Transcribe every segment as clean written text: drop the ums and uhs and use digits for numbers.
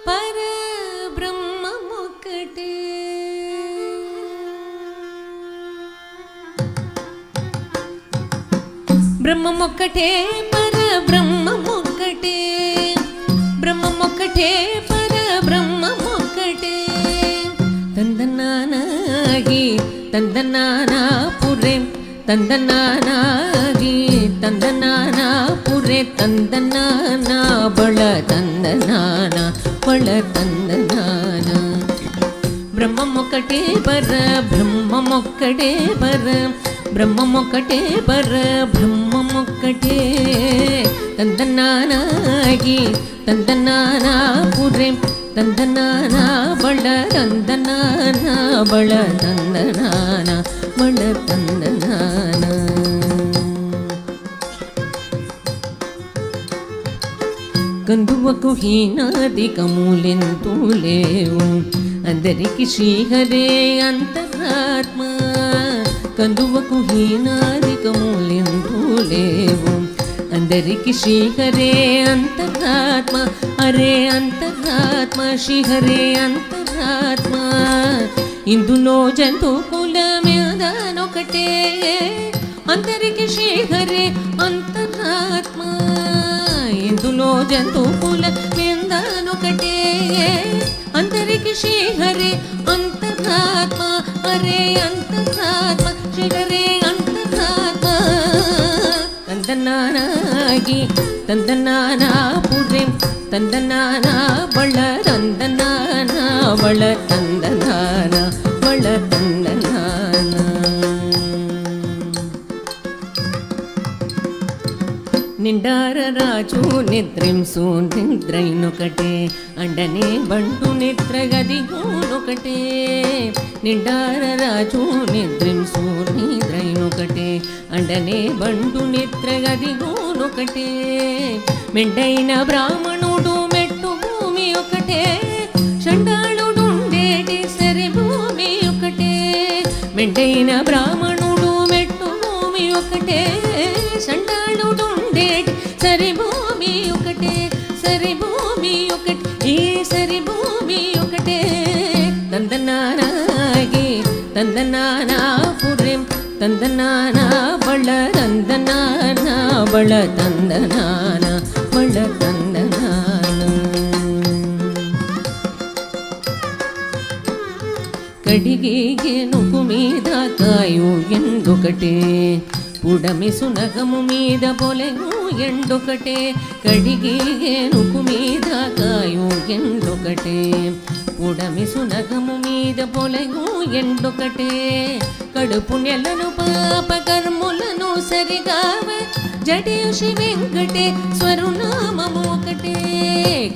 పరబ్రహ్మమొక్కటే. బ్రహ్మమొక్కటే పరబ్రహ్మమొక్కటే. బ్రహ్మమొక్కటే పరబ్రహ్మమొక్కటే. తందనానాగి తందనానాపురే తందనానాగి తందనానాపురే తందనానా బళ తందనానా బళ తందనానా. బ్రహ్మమొక్కటే పరబ్రహ్మమొక్కటే బ్రహ్మమొక్కటే పరబ్రహ్మమొక్కటే. తందనానాగి తందనానాపురే తందనానా బళ తందనానా బళ తందనానా బళ తందనానా. కందువకు హీనాదికములెంతూ లేవు, అందరికి శ్రీహరే అంతరాత్మ. కందువకు హీనాదికములెంతూ లేవు, అందరికి శ్రీహరే అంతరాత్మ. హరే అంతరాత్మ శ్రీహరే అంతరాత్మ. ఇందులో జంతు కులమేదనొకటే, అందరికి శ్రీహరే అంతరాత్మ. ఇందులో జంతు కులమేదనొకటే, అందరికి శ్రీహరే అంతరాత్మ. హరే అంతరాత్మ శ్రీహరే అంతరాత్మ. తందనానాగి తందనానాపురే తందనానా బళ తందనానా బళ తందనానా బళ తందనానా. నిండార రాజు నిద్రింసు నిద్రైనొకటే, అండనే బంటు నిద్రగదిగూనొకటే. నిండార రాజు నిద్రింసు నిద్రైనొకటే, అండనే బంటు నిద్రగదిగూనొకటే. మెండైన బ్రాహ్మణుడు మెట్టు భూమి ఒకటే, చండాళుడుండేటి సరి భూమి ఒకటే. మెండైన బ్రాహ్మణుడు మెట్టు భూమి ఒకటే, చండాళుడుండేటి సరి భూమి ఒకటే. సరి భూమి ఒకటి ఈ సరి భూమి ఒకటే. తందనానాగి తందనానాపురే తందనానా బళ తందనానా బళ తందనానా బళ తందనానా. కడిగి ఏనుగు మీద కాయు ఎండొకటే, పుడమి సునగము మీద పొలెను ఎండొకటే. కడిగి ఏనుగు మీద కాయు ఎండొకటే, పుడమి సునగము మీద పొలెను ఎండొకటే. కడుపు నెలను పాప కర్ములను సరిగావ జడియు శ్రీ వెంకటేశ్వరు నామము ఒకటే.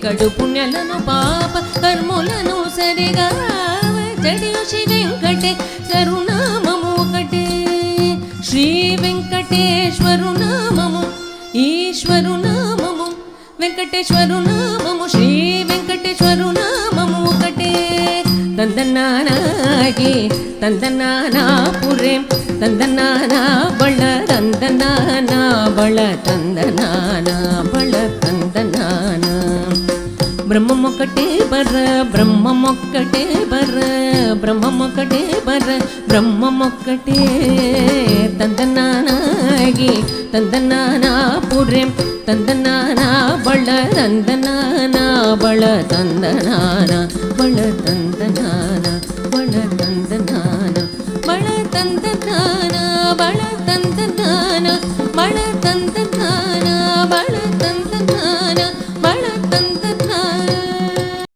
కడుపు నెలను పాప కర్ములను సరిగావ జడియు శ్రీ వెంకటేశ్వరు నామము ఒకటే. శ్రీ వెంకటేశ్వరు నామము ఈశ్వరు నామము వెంకటేశ్వరు నామము శ్రీ వెంకటేశ్వరు నామము ఒకటే. తందనానాగి తందనానాపురే తందనానా బళ తందనానా బళ తందనానా బళ తందనానా. బ్రహ్మమొక్కటే బ్రహ్మమొక్కటే బ్రహ్మమొక్కటే బ్రహ్మమొక్కటే. తందనానాగి తందనానాపురే తందనానా బళ తందనానా బళ తందనానా బళ తందనానా బళ తందనానా బళ తందనానా బళ తందనానా బళ